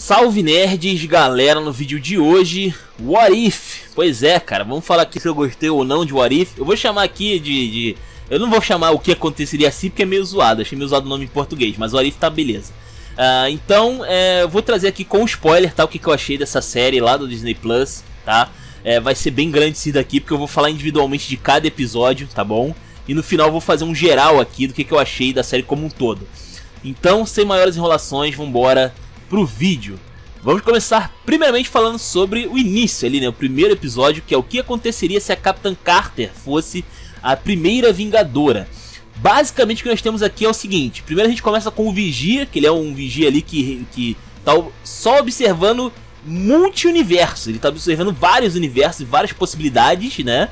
Salve nerds, galera, no vídeo de hoje, What If? Pois é, cara, vamos falar aqui se eu gostei ou não de What If. Eu vou chamar aqui eu não vou chamar o que aconteceria assim porque é meio zoado, achei meio zoado o nome em português, mas What If tá beleza. Então, eu vou trazer aqui com spoiler, tá, o que eu achei dessa série lá do Disney Plus, tá? Vai ser bem grande isso daqui porque eu vou falar individualmente de cada episódio, tá bom? E no final eu vou fazer um geral aqui do que eu achei da série como um todo. Então, sem maiores enrolações, vambora pro vídeo. Vamos começar primeiramente falando sobre o início ali, né? O primeiro episódio, que é o que aconteceria se a Capitã Carter fosse a primeira Vingadora. Basicamente o que nós temos aqui é o seguinte: primeiro a gente começa com o Vigia, que ele é um Vigia ali que tá só observando multi-universo. Ele tá observando vários universos, várias possibilidades, né?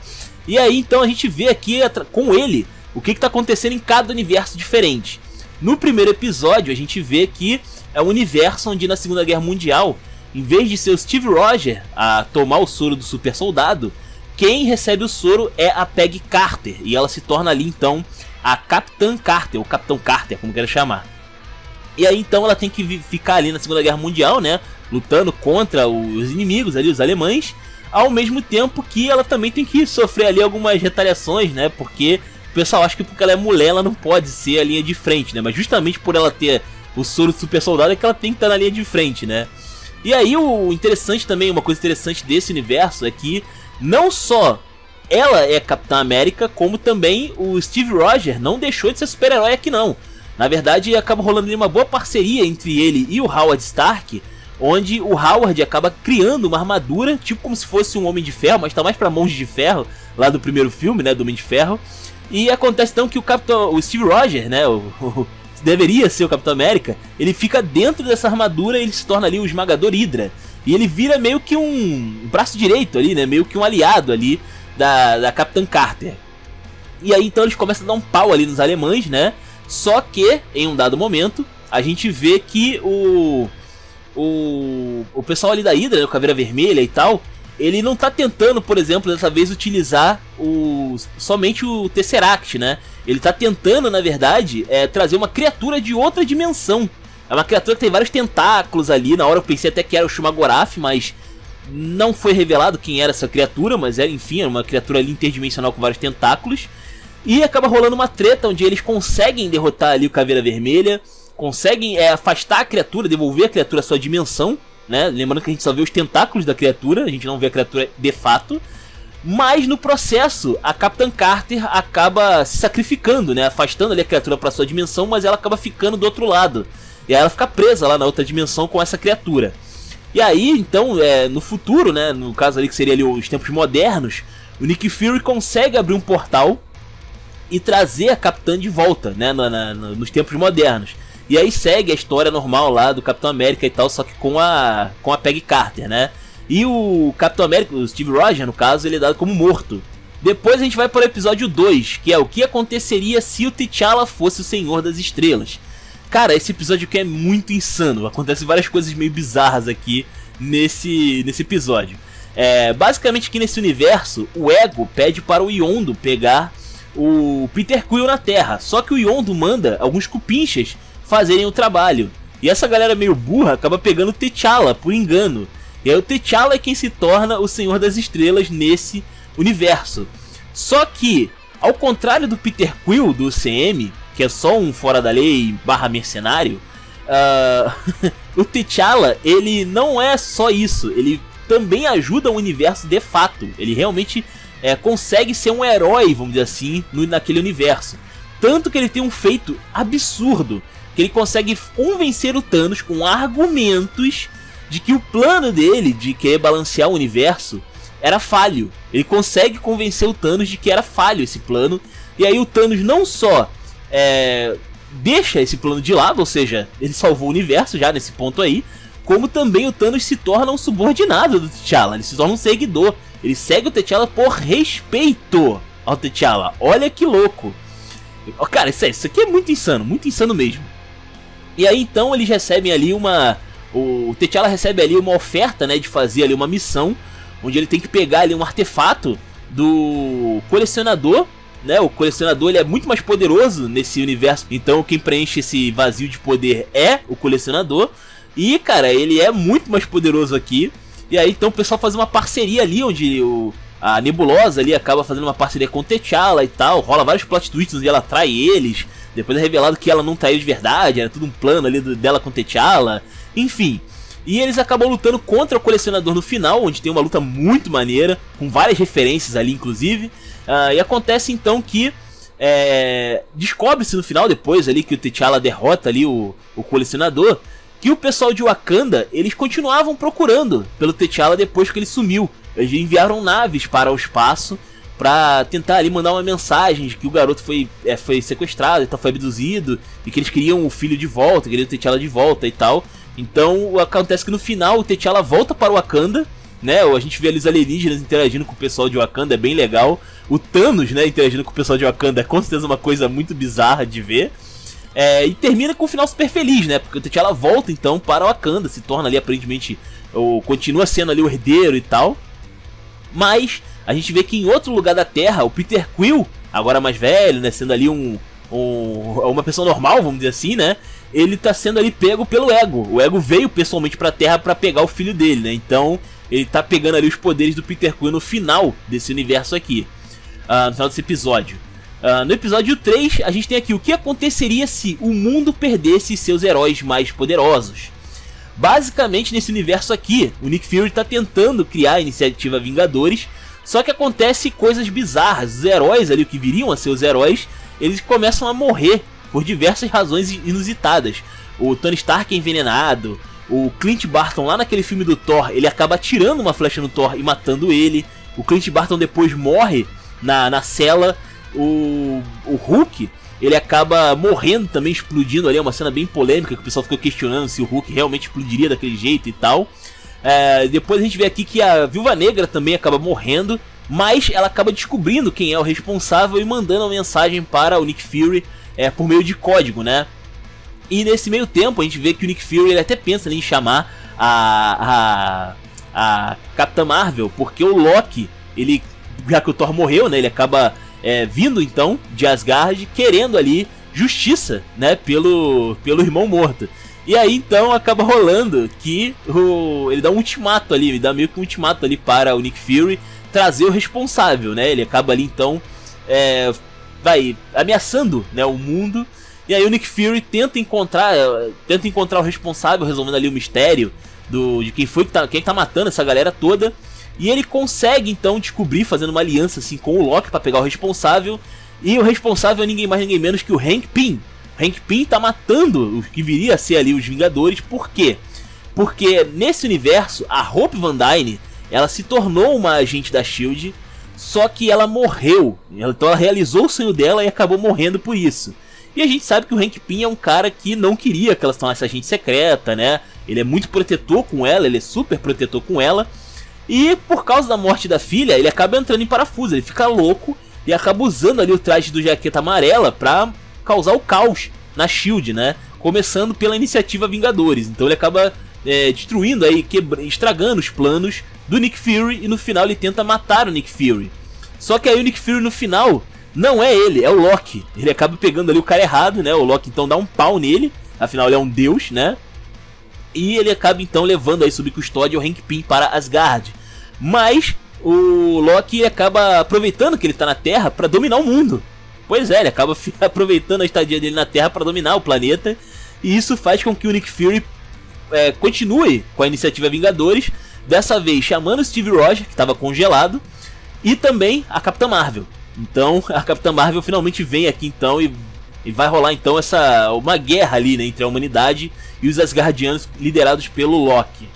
E aí então a gente vê aqui com ele o que tá acontecendo em cada universo diferente. No primeiro episódio a gente vê que é um universo onde na Segunda Guerra Mundial, em vez de ser o Steve Rogers a tomar o soro do super soldado, quem recebe o soro é a Peggy Carter. E ela se torna ali então a Capitã Carter, ou Capitão Carter, como quero chamar. E aí então ela tem que ficar ali na Segunda Guerra Mundial, né, lutando contra os inimigos ali, os alemães, ao mesmo tempo que ela também tem que sofrer ali algumas retaliações, né, porque o pessoal acha que porque ela é mulher ela não pode ser a linha de frente, né, mas justamente por ela ter o soro do super soldado é que ela tem que estar na linha de frente, né. E aí o interessante também, uma coisa interessante desse universo é que não só ela é Capitã América, como também o Steve Rogers não deixou de ser super-herói aqui não. Na verdade acaba rolando ali uma boa parceria entre ele e o Howard Stark, onde o Howard acaba criando uma armadura, tipo como se fosse um Homem de Ferro, mas tá mais pra Mãos de Ferro, lá do primeiro filme, né, do Homem de Ferro. E acontece então que o Steve Rogers, né, deveria ser o Capitão América, ele fica dentro dessa armadura e ele se torna ali o Esmagador Hydra. E ele vira meio que um braço direito ali, né, meio que um aliado ali da Capitã Carter. E aí então eles começam a dar um pau ali nos alemães, né, só que em um dado momento a gente vê que o pessoal ali da Hydra, né, o Caveira Vermelha e tal, ele não tá tentando, por exemplo, dessa vez utilizar somente o Tesseract, né? Ele tá tentando, na verdade, trazer uma criatura de outra dimensão. É uma criatura que tem vários tentáculos ali. Na hora eu pensei até que era o Shumagorath, mas não foi revelado quem era essa criatura. Mas enfim, era uma criatura ali interdimensional com vários tentáculos. E acaba rolando uma treta onde eles conseguem derrotar ali o Caveira Vermelha, conseguem afastar a criatura, devolver a criatura à sua dimensão, né? Lembrando que a gente só vê os tentáculos da criatura, a gente não vê a criatura de fato. Mas no processo, a Capitã Carter acaba se sacrificando, né? Afastando ali a criatura para sua dimensão, mas ela acaba ficando do outro lado. E aí ela fica presa lá na outra dimensão com essa criatura. E aí, então, no futuro, né? No caso ali que seria ali os tempos modernos, o Nick Fury consegue abrir um portal e trazer a Capitã de volta, né? Nos tempos modernos. E aí segue a história normal lá do Capitão América e tal, só que com a Peggy Carter, né? E o Capitão América, o Steve Rogers, no caso, ele é dado como morto. Depois a gente vai para o episódio 2, que é o que aconteceria se o T'Challa fosse o Senhor das Estrelas. Cara, esse episódio aqui é muito insano. Acontecem várias coisas meio bizarras aqui nesse episódio. Basicamente aqui nesse universo, o Ego pede para o Yondu pegar o Peter Quill na Terra. Só que o Yondu manda alguns cupinchas fazerem o trabalho. E essa galera meio burra acaba pegando o T'Challa por engano. E aí o T'Challa é quem se torna o Senhor das Estrelas nesse universo. Só que, ao contrário do Peter Quill do UCM, que é só um fora da lei / mercenário, o T'Challa, ele não é só isso. Ele também ajuda o universo de fato. Ele realmente consegue ser um herói, vamos dizer assim, naquele universo. Tanto que ele tem um feito absurdo, que ele consegue convencer o Thanos com argumentos de que o plano dele de querer balancear o universo era falho. Ele consegue convencer o Thanos de que era falho esse plano. E aí o Thanos não só deixa esse plano de lado, ou seja, ele salvou o universo já nesse ponto aí, como também o Thanos se torna um subordinado do T'Challa. Ele se torna um seguidor. Ele segue o T'Challa por respeito ao T'Challa. Olha que louco. Cara, isso aqui é muito insano mesmo. E aí então eles recebem ali o T'Challa recebe ali uma oferta, né, de fazer ali uma missão, onde ele tem que pegar ali um artefato do colecionador, né? O colecionador ele é muito mais poderoso nesse universo, então quem preenche esse vazio de poder é o colecionador. E, cara, ele é muito mais poderoso aqui. E aí, então, o pessoal faz uma parceria ali, onde a Nebulosa ali acaba fazendo uma parceria com o T'Challa e tal. Rola vários plot twists onde ela trai eles. Depois é revelado que ela não traiu de verdade, era tudo um plano ali dela com o T'Challa. Enfim. E eles acabam lutando contra o Colecionador no final, onde tem uma luta muito maneira, com várias referências ali, inclusive. E acontece então que descobre-se no final, depois ali que o T'Challa derrota ali o Colecionador, que o pessoal de Wakanda, eles continuavam procurando pelo T'Challa depois que ele sumiu. Eles enviaram naves para o espaço pra tentar ali mandar uma mensagem de que o garoto foi sequestrado, então foi abduzido, e que eles queriam o filho de volta, queriam o T'Challa de volta e tal. Então acontece que no final o T'Challa volta para o Wakanda, né? A gente vê ali os alienígenas interagindo com o pessoal de Wakanda, é bem legal. O Thanos, né, interagindo com o pessoal de Wakanda é com certeza uma coisa muito bizarra de ver. E termina com um final super feliz, né? Porque o T'Challa volta então para Wakanda, se torna ali aparentemente, ou continua sendo ali o herdeiro e tal. Mas a gente vê que em outro lugar da Terra, o Peter Quill, agora mais velho, né, sendo ali uma pessoa normal, vamos dizer assim, né? Ele tá sendo ali pego pelo Ego. O Ego veio pessoalmente pra Terra pra pegar o filho dele, né? Então ele tá pegando ali os poderes do Peter Quill no final desse universo aqui, no final desse episódio. No episódio 3, a gente tem aqui o que aconteceria se o mundo perdesse seus heróis mais poderosos. Basicamente, nesse universo aqui, o Nick Fury tá tentando criar a iniciativa Vingadores, só que acontece coisas bizarras. Os heróis ali, que viriam a ser os heróis, eles começam a morrer por diversas razões inusitadas. O Tony Stark é envenenado, o Clint Barton lá naquele filme do Thor, ele acaba atirando uma flecha no Thor e matando ele. O Clint Barton depois morre na cela. O Hulk, ele acaba morrendo também, explodindo ali, é uma cena bem polêmica, que o pessoal ficou questionando se o Hulk realmente explodiria daquele jeito e tal. Depois a gente vê aqui que a Viúva Negra também acaba morrendo, mas ela acaba descobrindo quem é o responsável e mandando uma mensagem para o Nick Fury por meio de código, né? E nesse meio tempo a gente vê que o Nick Fury ele até pensa em chamar a Capitã Marvel, porque o Loki, ele, já que o Thor morreu, né, ele acaba vindo então de Asgard querendo ali justiça, né, pelo irmão morto. E aí então acaba rolando que ele dá um ultimato ali, ele dá meio que um ultimato ali para o Nick Fury trazer o responsável, né? Ele acaba ali então vai ameaçando, né, o mundo. E aí o Nick Fury tenta encontrar o responsável, resolvendo ali o mistério de quem tá matando essa galera toda. E ele consegue então descobrir, fazendo uma aliança assim com o Loki para pegar o responsável. E o responsável é ninguém mais ninguém menos que o Hank Pym. O Hank Pym tá matando o que viria a ser ali os Vingadores. Por quê? Porque nesse universo a Hope Van Dyne, ela se tornou uma agente da SHIELD, só que ela morreu. Então ela realizou o sonho dela e acabou morrendo por isso. E a gente sabe que o Hank Pym é um cara que não queria que ela se tornasse agente secreta, né? Ele é muito protetor com ela, ele é super protetor com ela. E por causa da morte da filha, ele acaba entrando em parafuso, ele fica louco e acaba usando ali o traje do Jaqueta Amarela pra causar o caos na SHIELD, né? Começando pela iniciativa Vingadores. Então ele acaba destruindo aí, estragando os planos do Nick Fury, e no final ele tenta matar o Nick Fury. Só que aí o Nick Fury no final não é ele, é o Loki. Ele acaba pegando ali o cara errado, né? O Loki então dá um pau nele, afinal ele é um deus, né? E ele acaba então levando aí sob custódia o Hank Pym para Asgard. Mas o Loki acaba aproveitando que ele está na Terra para dominar o mundo. Pois é, ele acaba aproveitando a estadia dele na Terra para dominar o planeta. E isso faz com que o Nick Fury continue com a iniciativa Vingadores. Dessa vez chamando o Steve Rogers, que estava congelado, e também a Capitã Marvel. Então a Capitã Marvel finalmente vem aqui então e vai rolar então uma guerra ali, né, entre a humanidade e os Asgardianos liderados pelo Loki.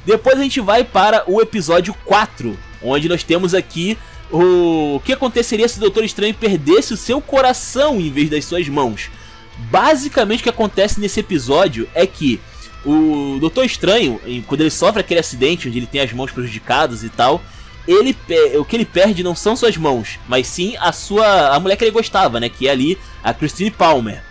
Depois a gente vai para o episódio 4, onde nós temos aqui o que aconteceria se o Doutor Estranho perdesse o seu coração em vez das suas mãos. Basicamente o que acontece nesse episódio é que o Doutor Estranho, quando ele sofre aquele acidente onde ele tem as mãos prejudicadas e tal, o que ele perde não são suas mãos, mas sim a mulher que ele gostava, né, que é ali a Christine Palmer.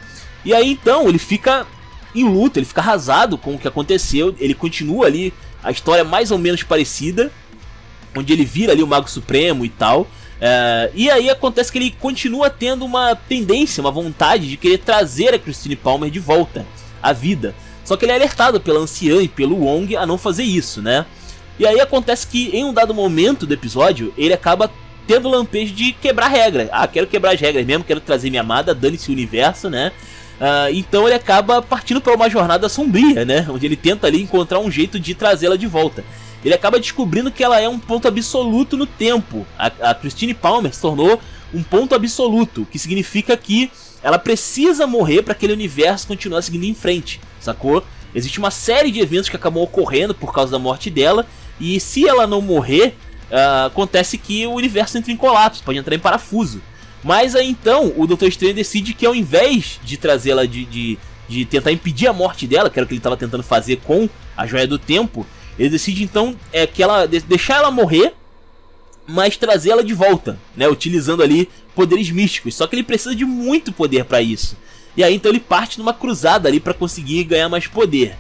E aí então ele fica em luto, ele fica arrasado com o que aconteceu. Ele continua ali a história mais ou menos parecida, onde ele vira ali o Mago Supremo e tal. E aí acontece que ele continua tendo uma tendência, uma vontade de querer trazer a Christine Palmer de volta à vida. Só Só que ele é alertado pela Anciã e pelo Wong a não fazer isso, né? E aí acontece que em um dado momento do episódio, ele acaba tendo lampejo de quebrar regras. Ah, quero quebrar as regras mesmo, quero trazer minha amada, dane-se o universo, né? Então ele acaba partindo para uma jornada sombria, né? Onde ele tenta ali encontrar um jeito de trazê-la de volta. Ele acaba descobrindo que ela é um ponto absoluto no tempo. A Christine Palmer se tornou um ponto absoluto, que significa que ela precisa morrer para aquele universo continuar seguindo em frente, sacou? Existe uma série de eventos que acabam ocorrendo por causa da morte dela, e se ela não morrer, acontece que o universo entra em colapso, pode entrar em parafuso. Mas aí então o Doutor Estranho decide que ao invés de trazê-la, de tentar impedir a morte dela, que era o que ele estava tentando fazer com a Joia do Tempo, ele decide então deixar ela morrer, mas trazê-la de volta, né, utilizando ali poderes místicos. Só que ele precisa de muito poder para isso. E aí então ele parte numa cruzada ali para conseguir ganhar mais poder.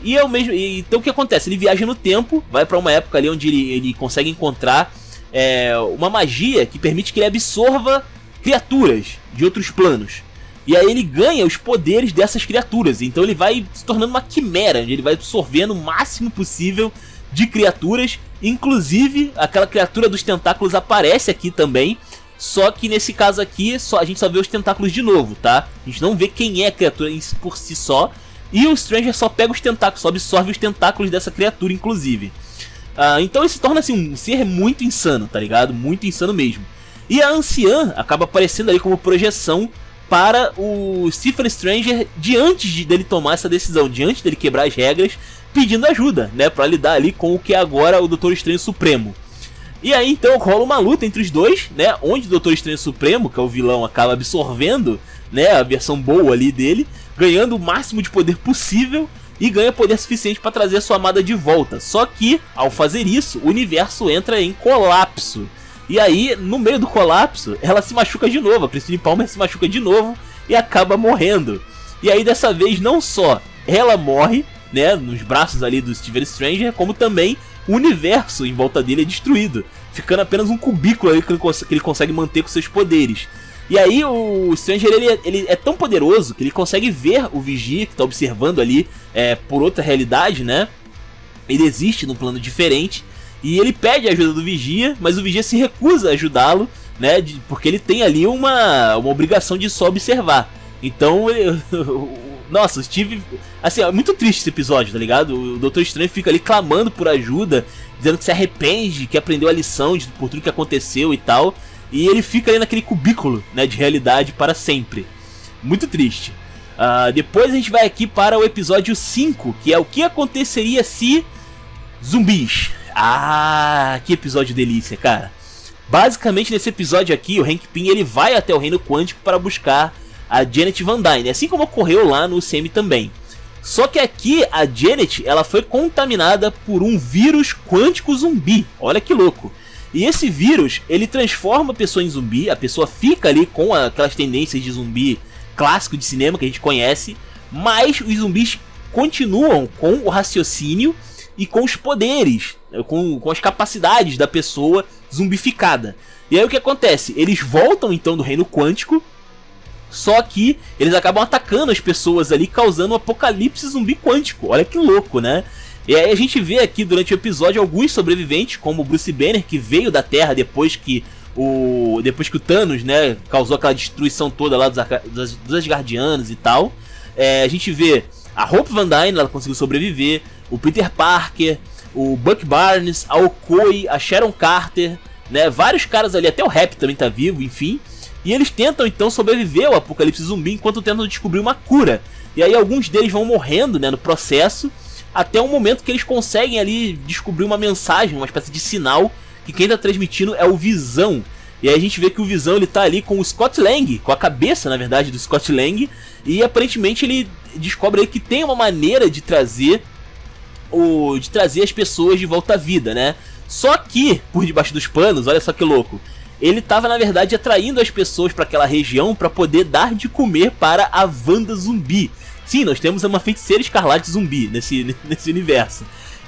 Então o que acontece? Ele viaja no tempo, vai para uma época ali onde ele consegue encontrar uma magia que permite que ele absorva criaturas de outros planos. E aí ele ganha os poderes dessas criaturas. Então ele vai se tornando uma quimera, onde ele vai absorvendo o máximo possível de criaturas. Inclusive aquela criatura dos tentáculos aparece aqui também. Só que nesse caso aqui a gente só vê os tentáculos de novo, tá? A gente não vê quem é a criatura por si só. E o Stranger só pega os tentáculos, só absorve os tentáculos dessa criatura, inclusive. Então ele se torna assim um ser muito insano, tá ligado? Muito insano mesmo. E a Anciã acaba aparecendo ali como projeção para o Stephen Stranger diante dele tomar essa decisão, diante dele quebrar as regras, pedindo ajuda, né? Pra lidar ali com o que é agora o Doutor Estranho Supremo. E aí então rola uma luta entre os dois, né? Onde o Doutor Estranho Supremo, que é o vilão, acaba absorvendo, né, a versão boa ali dele, ganhando o máximo de poder possível e ganha poder suficiente para trazer a sua amada de volta. Só que, ao fazer isso, o universo entra em colapso. E aí, no meio do colapso, ela se machuca de novo, a Christine Palmer se machuca de novo e acaba morrendo. E aí, dessa vez, não só ela morre, né, nos braços ali do Stephen Stranger, como também o universo em volta dele é destruído, ficando apenas um cubículo ali que ele consegue manter com seus poderes. E aí o Stranger ele é tão poderoso que ele consegue ver o Vigia, que está observando ali por outra realidade, né? Ele existe num plano diferente. E ele pede a ajuda do Vigia, mas o Vigia se recusa a ajudá-lo, né? Porque ele tem ali uma obrigação de só observar. Então, nossa, o Steve... Assim, é muito triste esse episódio, tá ligado? O Doutor Estranho fica ali clamando por ajuda, dizendo que se arrepende, que aprendeu a lição por tudo que aconteceu e tal. E ele fica ali naquele cubículo, né, de realidade para sempre. Muito triste. Depois a gente vai aqui para o episódio 5, que é o que aconteceria se... Zumbis. Que episódio delícia, cara. Basicamente nesse episódio aqui, o Hank Pym ele vai até o Reino Quântico para buscar a Janet Van Dyne, assim como ocorreu lá no UCM também. Só que aqui a Janet ela foi contaminada por um vírus quântico zumbi. Olha que louco. E esse vírus, ele transforma a pessoa em zumbi, a pessoa fica ali com aquelas tendências de zumbi clássico de cinema que a gente conhece, mas os zumbis continuam com o raciocínio e com os poderes, com as capacidades da pessoa zumbificada. E aí o que acontece? Eles voltam então do reino quântico, só que eles acabam atacando as pessoas ali, causando um apocalipse zumbi quântico. Olha que louco, né? E aí a gente vê aqui durante o episódio alguns sobreviventes, como o Bruce Banner, que veio da Terra depois que o Thanos, né, causou aquela destruição toda lá dos Asgardianos e tal. A gente vê a Hope Van Dyne, ela conseguiu sobreviver, o Peter Parker, o Buck Barnes, a Okoye, a Sharon Carter, né, vários caras ali, até o Rap também tá vivo, enfim. E eles tentam então sobreviver ao apocalipse zumbi enquanto tentam descobrir uma cura. E aí alguns deles vão morrendo, né, no processo, até um momento que eles conseguem ali descobrir uma mensagem, uma espécie de sinal, que quem tá transmitindo é o Visão. E aí a gente vê que o Visão ele tá ali com o Scott Lang, com a cabeça na verdade do Scott Lang, e aparentemente ele descobre aí que tem uma maneira de trazer as pessoas de volta à vida, né? Só que, por debaixo dos panos, olha só que louco, ele tava na verdade atraindo as pessoas para aquela região para poder dar de comer para a Wanda zumbi. Sim, nós temos uma feiticeira escarlate zumbi nesse universo.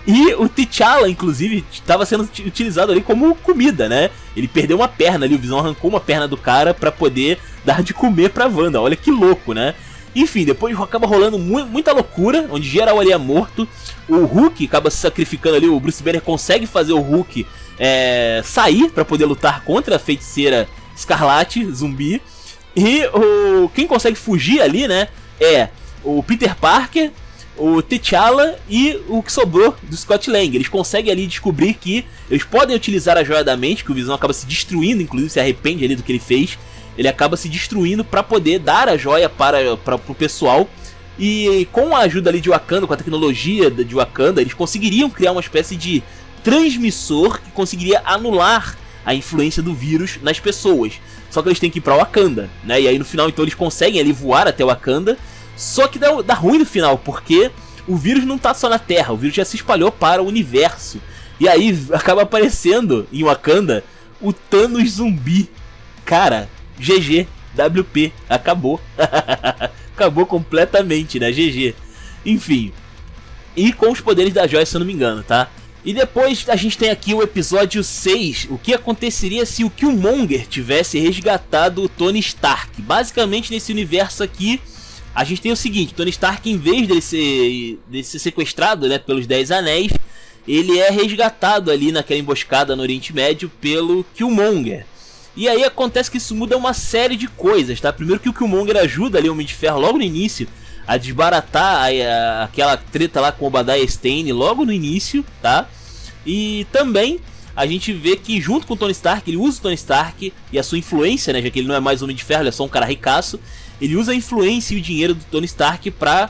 E o T'Challa, inclusive, estava sendo utilizado ali como comida, né? Ele perdeu uma perna ali, o Visão arrancou uma perna do cara para poder dar de comer pra Wanda. Olha que louco, né? Enfim, depois acaba rolando muita loucura, onde geral ali é morto. O Hulk acaba se sacrificando ali, o Bruce Banner consegue fazer o Hulk sair pra poder lutar contra a feiticeira Escarlate, zumbi. E quem consegue fugir ali, né, é o Peter Parker, o T'Challa e o que sobrou do Scott Lang. Eles conseguem ali descobrir que eles podem utilizar a Joia da Mente, que o Visão acaba se destruindo, inclusive se arrepende ali do que ele fez. Ele acaba se destruindo para poder dar a joia para o pessoal. E com a ajuda ali de Wakanda, com a tecnologia de Wakanda, eles conseguiriam criar uma espécie de transmissor que conseguiria anular a influência do vírus nas pessoas. Só que eles têm que ir pra Wakanda, né? E aí no final então eles conseguem ali voar até Wakanda. Só que dá ruim no final, porque o vírus não tá só na Terra, o vírus já se espalhou para o universo. E aí acaba aparecendo em Wakanda o Thanos zumbi. Cara, GG, WP, acabou. Acabou completamente, né? GG. Enfim. E com os poderes da joia, se eu não me engano, tá? E depois a gente tem aqui o episódio 6. O que aconteceria se o Killmonger tivesse resgatado o Tony Stark? Basicamente, nesse universo aqui, a gente tem o seguinte. Tony Stark, em vez dele ser sequestrado, né, pelos 10 Anéis, ele é resgatado ali naquela emboscada no Oriente Médio pelo Killmonger. E aí acontece que isso muda uma série de coisas, tá? Primeiro que o Killmonger ajuda ali o Homem de Ferro logo no início a desbaratar aquela treta lá com o Obadiah Stane logo no início, tá? E também a gente vê que junto com o Tony Stark, ele usa o Tony Stark e a sua influência, né? Já que ele não é mais Homem de Ferro, ele é só um cara ricaço. Ele usa a influência e o dinheiro do Tony Stark pra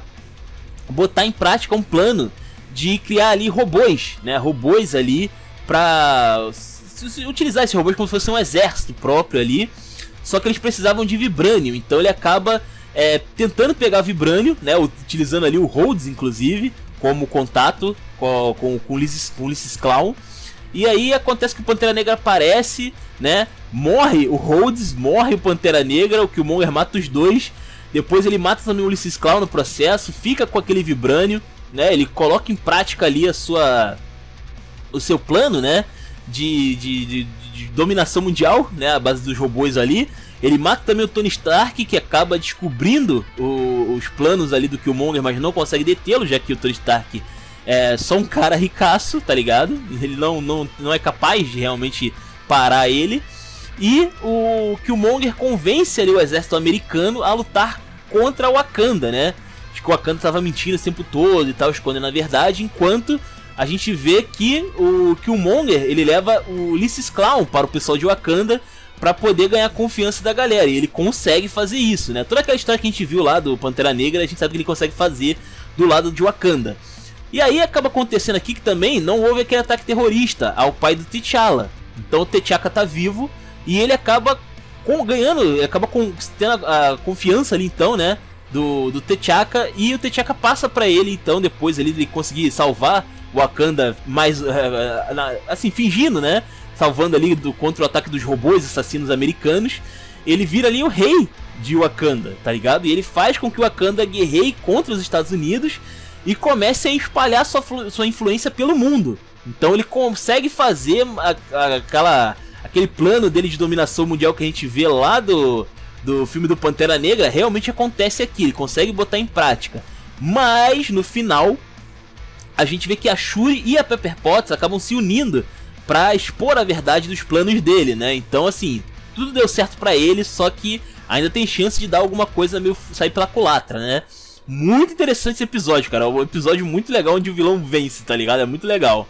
botar em prática um plano de criar ali robôs, né? Robôs ali pra utilizar esses robôs como se fosse um exército próprio ali. Só que eles precisavam de vibrânio, então ele acaba tentando pegar vibrânio, né, utilizando ali o Rhodes, inclusive, como contato com Ulysses Klaue. E aí acontece que o Pantera Negra aparece, né, morre o Rhodes, morre o Pantera Negra, o Killmonger mata os dois. Depois ele mata também o Ulysses Klaue no processo, fica com aquele vibrânio, né, ele coloca em prática ali o seu plano, né, de dominação mundial, né, a base dos robôs ali. Ele mata também o Tony Stark, que acaba descobrindo os planos ali do Killmonger, mas não consegue detê-lo, já que o Tony Stark é só um cara ricaço, tá ligado? Ele não é capaz de realmente parar ele. E o Killmonger convence ali o exército americano a lutar contra o Wakanda, né? Acho que o Wakanda estava mentindo esse tempo todo e tal, escondendo a verdade, enquanto a gente vê que o Killmonger, ele leva o Ulysses Klaue para o pessoal de Wakanda para poder ganhar a confiança da galera, e ele consegue fazer isso, né? Toda aquela história que a gente viu lá do Pantera Negra, a gente sabe que ele consegue fazer do lado de Wakanda. E aí acaba acontecendo aqui que também não houve aquele ataque terrorista ao pai do T'Challa. Então o T'Chaka tá vivo e ele acaba tendo a confiança ali então, né, do T'Chaka, e o T'Chaka passa para ele então, depois ele conseguir salvar o Wakanda mais assim, fingindo, né, salvando ali contra o ataque dos robôs assassinos americanos. Ele vira ali o rei de Wakanda, tá ligado? E ele faz com que o Wakanda guerreie contra os Estados Unidos e comece a espalhar sua influência pelo mundo. Então ele consegue fazer aquele plano dele de dominação mundial que a gente vê lá do filme do Pantera Negra, realmente acontece aqui, ele consegue botar em prática. Mas no final a gente vê que a Shuri e a Pepper Potts acabam se unindo pra expor a verdade dos planos dele, né? Então assim, tudo deu certo pra ele, só que ainda tem chance de dar alguma coisa meio sair pela culatra, né? Muito interessante esse episódio, cara. É um episódio muito legal onde o vilão vence, tá ligado? É muito legal.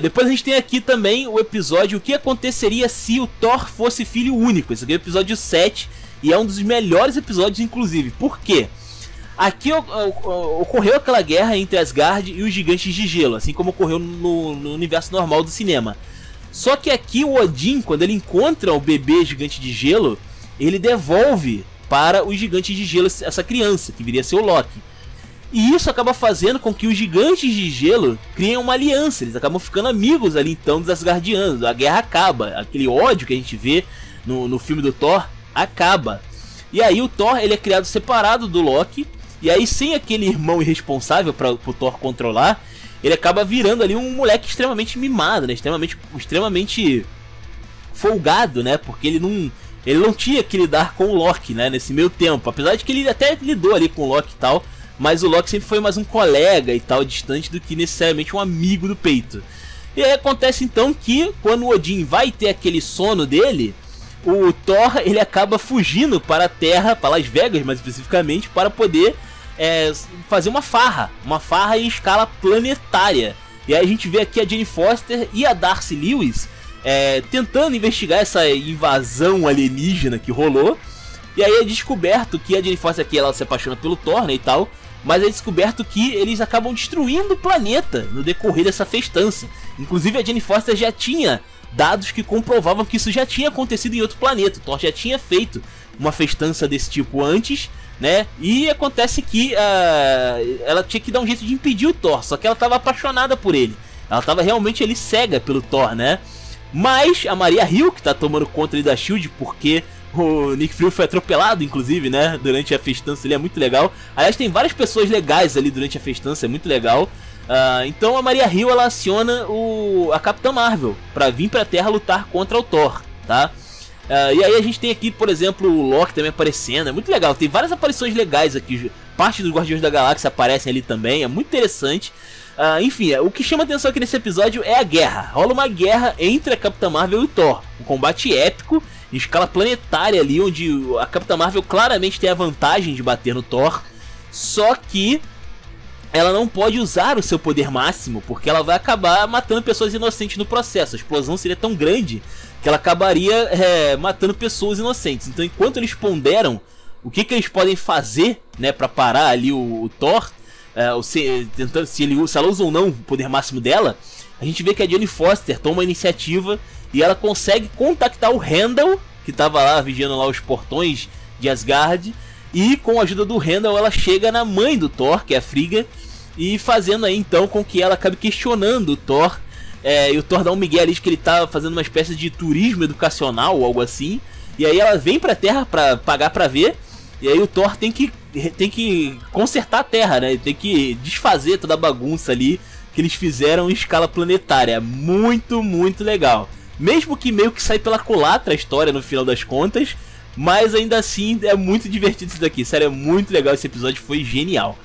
Depois a gente tem aqui também o episódio O que aconteceria se o Thor fosse filho único. Esse aqui é o episódio 7 e é um dos melhores episódios, inclusive. Por quê? Aqui ocorreu aquela guerra entre Asgard e os gigantes de gelo, assim como ocorreu no universo normal do cinema. Só que aqui o Odin, quando ele encontra o bebê gigante de gelo, ele devolve para os gigantes de gelo essa criança, que viria a ser o Loki. E isso acaba fazendo com que os gigantes de gelo criem uma aliança, eles acabam ficando amigos ali então dos Asgardianos. A guerra acaba, aquele ódio que a gente vê no filme do Thor acaba. E aí o Thor, ele é criado separado do Loki, e aí sem aquele irmão irresponsável para o Thor controlar, ele acaba virando ali um moleque extremamente mimado, né? Extremamente folgado, né? Porque ele ele não tinha que lidar com o Loki, né, nesse meio tempo. Apesar de que ele até lidou ali com o Loki e tal, mas o Loki sempre foi mais um colega e tal, distante do que necessariamente um amigo do peito. E aí acontece então que quando o Odin vai ter aquele sono dele, o Thor ele acaba fugindo para a Terra, para Las Vegas mais especificamente, para poder fazer uma farra em escala planetária. E aí a gente vê aqui a Jane Foster e a Darcy Lewis tentando investigar essa invasão alienígena que rolou. E aí é descoberto que a Jane Foster aqui ela se apaixona pelo Thor, né, e tal, mas é descoberto que eles acabam destruindo o planeta no decorrer dessa festança. Inclusive a Jane Foster já tinha dados que comprovavam que isso já tinha acontecido em outro planeta. O Thor já tinha feito uma festança desse tipo antes, né? E acontece que ela tinha que dar um jeito de impedir o Thor, só que ela estava apaixonada por ele. Ela estava realmente ali cega pelo Thor, né? Mas a Maria Hill, que está tomando conta ali da SHIELD, porque o Nick Fury foi atropelado, inclusive, né? Durante a festança, ele é muito legal. Aliás, tem várias pessoas legais ali durante a festança, é muito legal. Então a Maria Hill ela aciona a Capitã Marvel para vir para a Terra lutar contra o Thor, tá? E aí a gente tem aqui, por exemplo, o Loki também aparecendo, é muito legal. Tem várias aparições legais aqui, parte dos Guardiões da Galáxia aparecem ali também, é muito interessante. Enfim, o que chama atenção aqui nesse episódio é a guerra. Rola uma guerra entre a Capitã Marvel e o Thor, um combate épico em escala planetária ali, onde a Capitã Marvel claramente tem a vantagem de bater no Thor, só que ela não pode usar o seu poder máximo, porque ela vai acabar matando pessoas inocentes no processo. A explosão seria tão grande que ela acabaria matando pessoas inocentes. Então, enquanto eles ponderam o que eles podem fazer, né, para parar ali o Thor, tentando se ela usa ou não o poder máximo dela, a gente vê que a Jane Foster toma a iniciativa e ela consegue contactar o Heimdall, que estava lá vigiando lá os portões de Asgard, e com a ajuda do Heimdall ela chega na mãe do Thor, que é a Frigga, e fazendo aí então com que ela acabe questionando o Thor. E o Thor dá um migué ali de que ele tá fazendo uma espécie de turismo educacional ou algo assim, e aí ela vem pra Terra pra pagar pra ver, e aí o Thor tem que consertar a Terra, né? Ele tem que desfazer toda a bagunça ali que eles fizeram em escala planetária. Muito, muito legal. Mesmo que meio que sai pela culatra a história no final das contas, mas ainda assim é muito divertido isso daqui. Sério, é muito legal, esse episódio foi genial.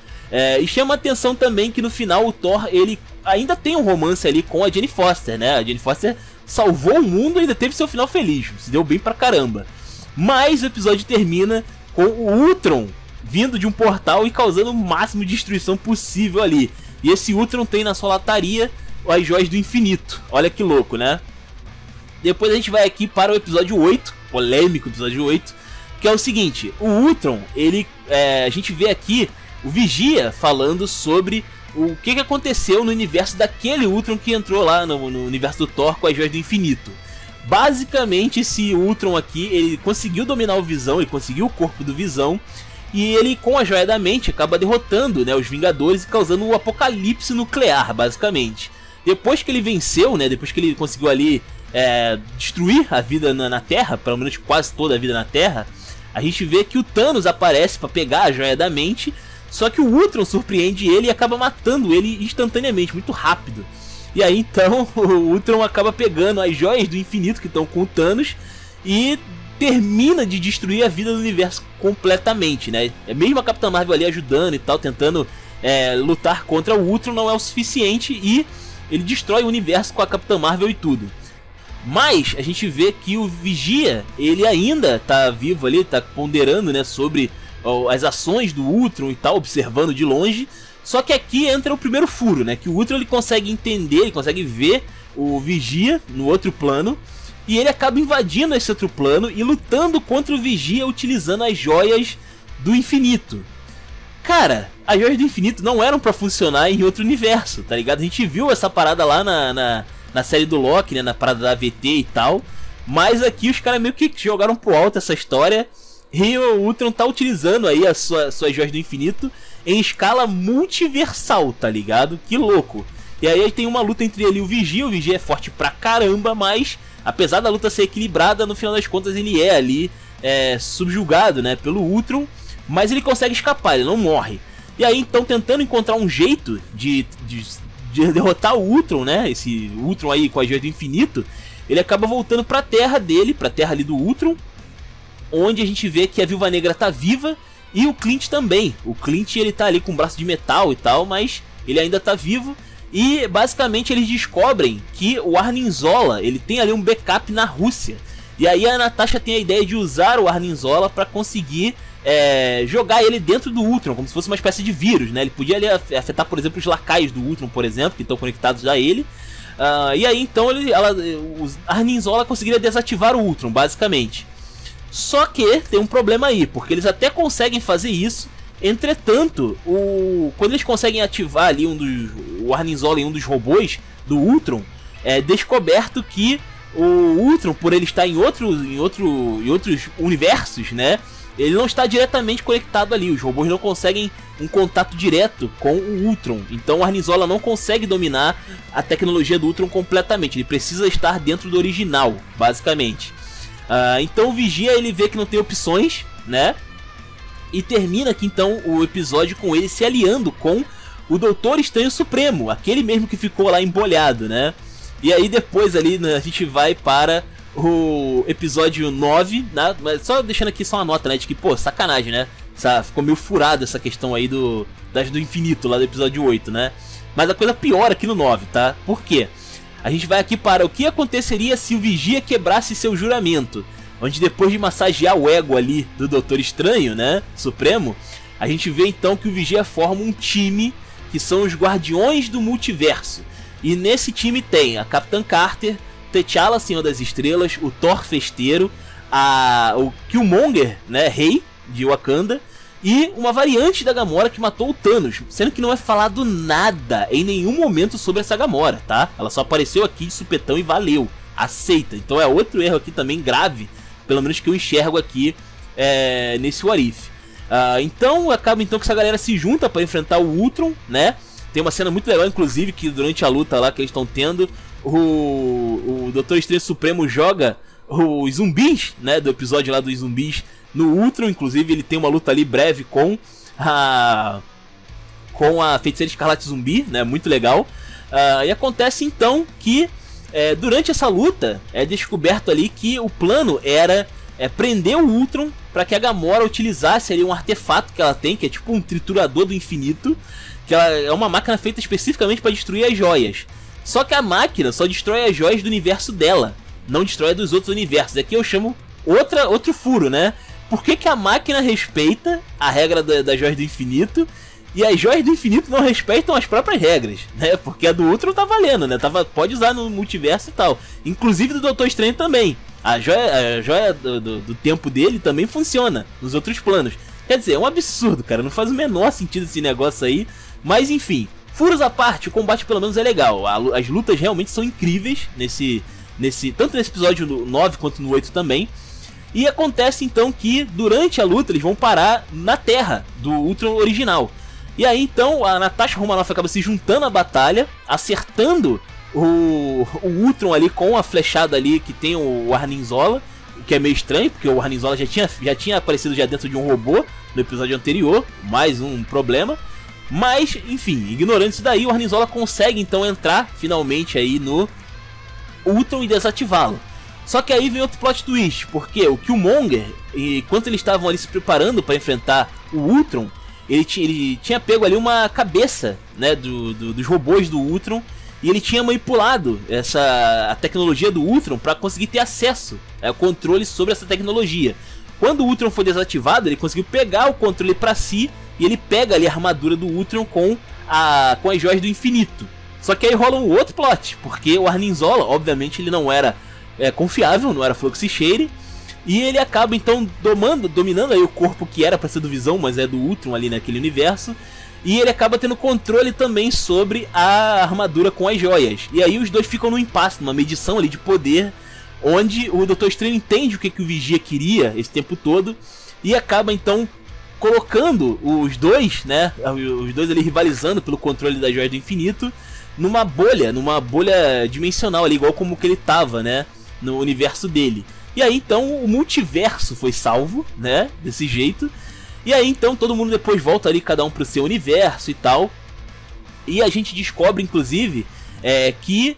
E chama a atenção também que no final o Thor ele ainda tem um romance ali com a Jane Foster, né? A Jane Foster salvou o mundo e ainda teve seu final feliz, se deu bem pra caramba. Mas o episódio termina com o Ultron vindo de um portal e causando o máximo de destruição possível ali. E esse Ultron tem na sua lataria as joias do infinito. Olha que louco, né? Depois a gente vai aqui para o episódio 8, polêmico episódio 8, que é o seguinte: o Ultron, a gente vê aqui o Vigia falando sobre o que aconteceu no universo daquele Ultron que entrou lá no universo do Thor com as joias do infinito. Basicamente, esse Ultron aqui, ele conseguiu dominar o Visão, ele conseguiu o corpo do Visão, e ele, com a joia da mente, acaba derrotando, né, os Vingadores e causando um apocalipse nuclear, basicamente. Depois que ele venceu, né, depois que ele conseguiu ali destruir a vida na Terra, pelo menos quase toda a vida na Terra, a gente vê que o Thanos aparece para pegar a joia da mente, só que o Ultron surpreende ele e acaba matando ele instantaneamente, muito rápido. E aí então o Ultron acaba pegando as joias do infinito que estão com o Thanos e termina de destruir a vida do universo completamente, né? Mesmo a Capitã Marvel ali ajudando e tal, tentando lutar contra o Ultron, não é o suficiente e ele destrói o universo com a Capitã Marvel e tudo. Mas a gente vê que o Vigia, ele ainda tá vivo ali, tá ponderando, né, sobre as ações do Ultron e tal, observando de longe. Só que aqui entra o primeiro furo, né, que o Ultron ele consegue entender, ele consegue ver o Vigia no outro plano, e ele acaba invadindo esse outro plano e lutando contra o Vigia utilizando as joias do infinito. Cara, as joias do infinito não eram pra funcionar em outro universo, tá ligado? A gente viu essa parada lá na série do Loki, né, na parada da AVT e tal, mas aqui os caras meio que jogaram pro alto essa história, e o Ultron tá utilizando aí as suas joias do infinito em escala multiversal, tá ligado? Que louco! E aí tem uma luta entre ele e o Vigia é forte pra caramba, mas apesar da luta ser equilibrada, no final das contas ele é ali subjugado, né, pelo Ultron, mas ele consegue escapar, ele não morre. E aí então, tentando encontrar um jeito de derrotar o Ultron, né, esse Ultron aí com a joia do infinito, ele acaba voltando pra terra dele, pra terra ali do Ultron, onde a gente vê que a Viúva Negra tá viva e o Clint também. O Clint, ele tá ali com um braço de metal e tal, mas ele ainda tá vivo. E basicamente eles descobrem que o Arnim Zola, ele tem ali um backup na Rússia. E aí a Natasha tem a ideia de usar o Arnim Zola para conseguir jogar ele dentro do Ultron, como se fosse uma espécie de vírus, né? Ele podia ali afetar, por exemplo, os lacaios do Ultron, por exemplo, que estão conectados a ele. E aí então o Arnim Zola conseguiria desativar o Ultron, basicamente. Só que tem um problema aí, porque eles até conseguem fazer isso. Entretanto, quando eles conseguem ativar ali o Arnim Zola em um dos robôs do Ultron, é descoberto que o Ultron, por ele estar em outros universos, né, ele não está diretamente conectado ali. Os robôs não conseguem um contato direto com o Ultron. Então o Arnim Zola não consegue dominar a tecnologia do Ultron completamente. Ele precisa estar dentro do original, basicamente. Então o Vigia, ele vê que não tem opções, né? E termina aqui então o episódio com ele se aliando com o Doutor Estranho Supremo, aquele mesmo que ficou lá embolhado, né? E aí depois ali, né, a gente vai para o episódio 9, né? Mas só deixando aqui só uma nota, né, de que, pô, sacanagem, né? Ficou meio furado essa questão aí do infinito lá do episódio 8, né? Mas a coisa piora aqui no 9, tá? Por quê? A gente vai aqui para o que aconteceria se o Vigia quebrasse seu juramento. Onde depois de massagear o ego ali do Doutor Estranho, né, Supremo, a gente vê então que o Vigia forma um time que são os Guardiões do Multiverso. E nesse time tem a Capitã Carter, T'Challa, Senhor das Estrelas, o Thor Festeiro, o Killmonger, né, Rei de Wakanda, e uma variante da Gamora que matou o Thanos, sendo que não é falado nada em nenhum momento sobre essa Gamora, tá? Ela só apareceu aqui de supetão e valeu, aceita. Então é outro erro aqui também grave, pelo menos que eu enxergo aqui nesse What If. Então acaba então que essa galera se junta para enfrentar o Ultron, né? Tem uma cena muito legal, inclusive, que durante a luta lá que eles estão tendo, o Doutor Estranho Supremo joga os zumbis, né, do episódio lá dos zumbis no Ultron. Inclusive ele tem uma luta ali breve com a Feiticeira Escarlate Zumbi, né, muito legal. E acontece então que durante essa luta é descoberto ali que o plano era prender o Ultron para que a Gamora utilizasse ali um artefato que ela tem, que é tipo um triturador do infinito, que ela é uma máquina feita especificamente para destruir as joias. Só que a máquina só destrói as joias do universo dela, não destrói dos outros universos. Aqui eu chamo outro furo, né? Por que a máquina respeita a regra das joias do infinito e as joias do infinito não respeitam as próprias regras, né? Porque a do Ultron tá valendo, né? Pode usar no multiverso e tal. Inclusive do Doutor Estranho também. A joia do tempo dele também funciona nos outros planos. Quer dizer, é um absurdo, cara. Não faz o menor sentido esse negócio aí. Mas enfim, furos à parte, o combate pelo menos é legal. As lutas realmente são incríveis tanto nesse episódio 9 quanto no 8 também. E acontece então que durante a luta eles vão parar na Terra do Ultron original. E aí então a Natasha Romanoff acaba se juntando à batalha, acertando o Ultron ali com a flechada ali que tem o Arnim Zola, o que é meio estranho, porque o Arnim Zola já tinha aparecido já dentro de um robô no episódio anterior, mais um problema. Mas, enfim, ignorando isso daí, o Arnim Zola consegue então entrar finalmente aí no Ultron e desativá-lo. Só que aí vem outro plot twist, porque o Killmonger, enquanto eles estavam ali se preparando para enfrentar o Ultron, ele tinha pego ali uma cabeça, né, dos robôs do Ultron, e ele tinha manipulado a tecnologia do Ultron para conseguir ter acesso ao controle sobre essa tecnologia. Quando o Ultron foi desativado, ele conseguiu pegar o controle para si, e ele pega ali a armadura do Ultron com as joias do infinito. Só que aí rola um outro plot, porque o Arnim Zola, obviamente, ele não era confiável, não era Fluxicheire, e ele acaba então dominando aí o corpo que era para ser do Visão, mas é do Ultron ali naquele universo, e ele acaba tendo controle também sobre a armadura com as joias. E aí os dois ficam num impasse, numa medição ali de poder, onde o Doutor Estranho entende o que o Vigia queria esse tempo todo, e acaba então colocando os dois, né, os dois ali rivalizando pelo controle das joias do infinito, numa bolha dimensional ali, igual como que ele tava, né, no universo dele. E aí então o multiverso foi salvo, né, desse jeito. E aí então todo mundo depois volta ali, cada um pro seu universo e tal. E a gente descobre inclusive que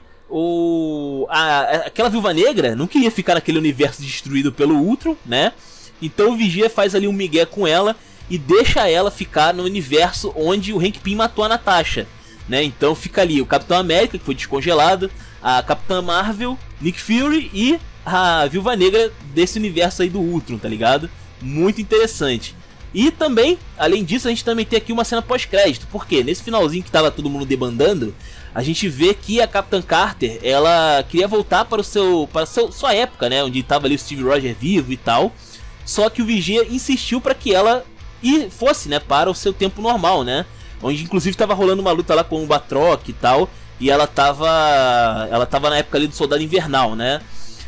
aquela Viúva Negra não queria ficar naquele universo destruído pelo Ultron, né? Então o Vigia faz ali um migué com ela e deixa ela ficar no universo onde o Hank Pym matou a Natasha, né? Então fica ali o Capitão América, que foi descongelado, a Capitã Marvel, Nick Fury e a Viúva Negra desse universo aí do Ultron, tá ligado? Muito interessante. E também, além disso, a gente também tem aqui uma cena pós-crédito. Porque nesse finalzinho que tava todo mundo debandando, a gente vê que a Capitã Carter, ela queria voltar para sua época, né? Onde tava ali o Steve Rogers vivo e tal. Só que o Vigia insistiu para que ela fosse, né, para o seu tempo normal, né? Onde inclusive tava rolando uma luta lá com o Batroc e tal. E ela tava na época ali do Soldado Invernal, né?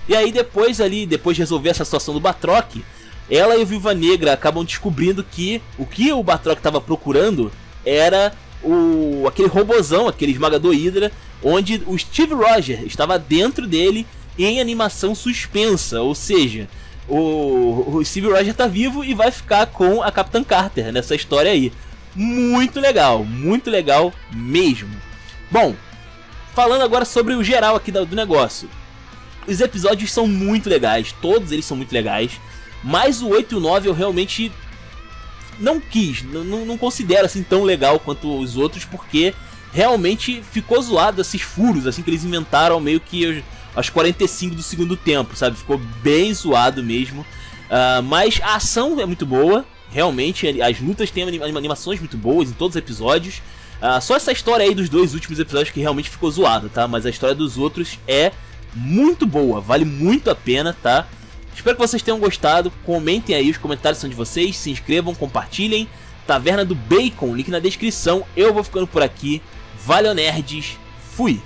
E aí depois de resolver essa situação do Batroc, ela e o Viúva Negra acabam descobrindo que o Batroc estava procurando era aquele robozão, aquele esmagador Hydra, onde o Steve Rogers estava dentro dele em animação suspensa, ou seja, o Steve Rogers está vivo e vai ficar com a Capitã Carter nessa história aí. Muito legal mesmo. Bom, falando agora sobre o geral aqui do negócio. Os episódios são muito legais, todos eles são muito legais. Mas o 8 e o 9 eu realmente não considero assim tão legal quanto os outros, porque realmente ficou zoado esses furos assim que eles inventaram meio que aos 45 do segundo tempo, sabe? Ficou bem zoado mesmo. Mas a ação é muito boa, realmente, as lutas têm animações muito boas em todos os episódios. Só essa história aí dos dois últimos episódios que realmente ficou zoada, tá? Mas a história dos outros é muito boa, vale muito a pena, tá? Espero que vocês tenham gostado, comentem aí, os comentários são de vocês, se inscrevam, compartilhem. Taverna do Bacon, link na descrição. Eu vou ficando por aqui, valeu nerds, fui!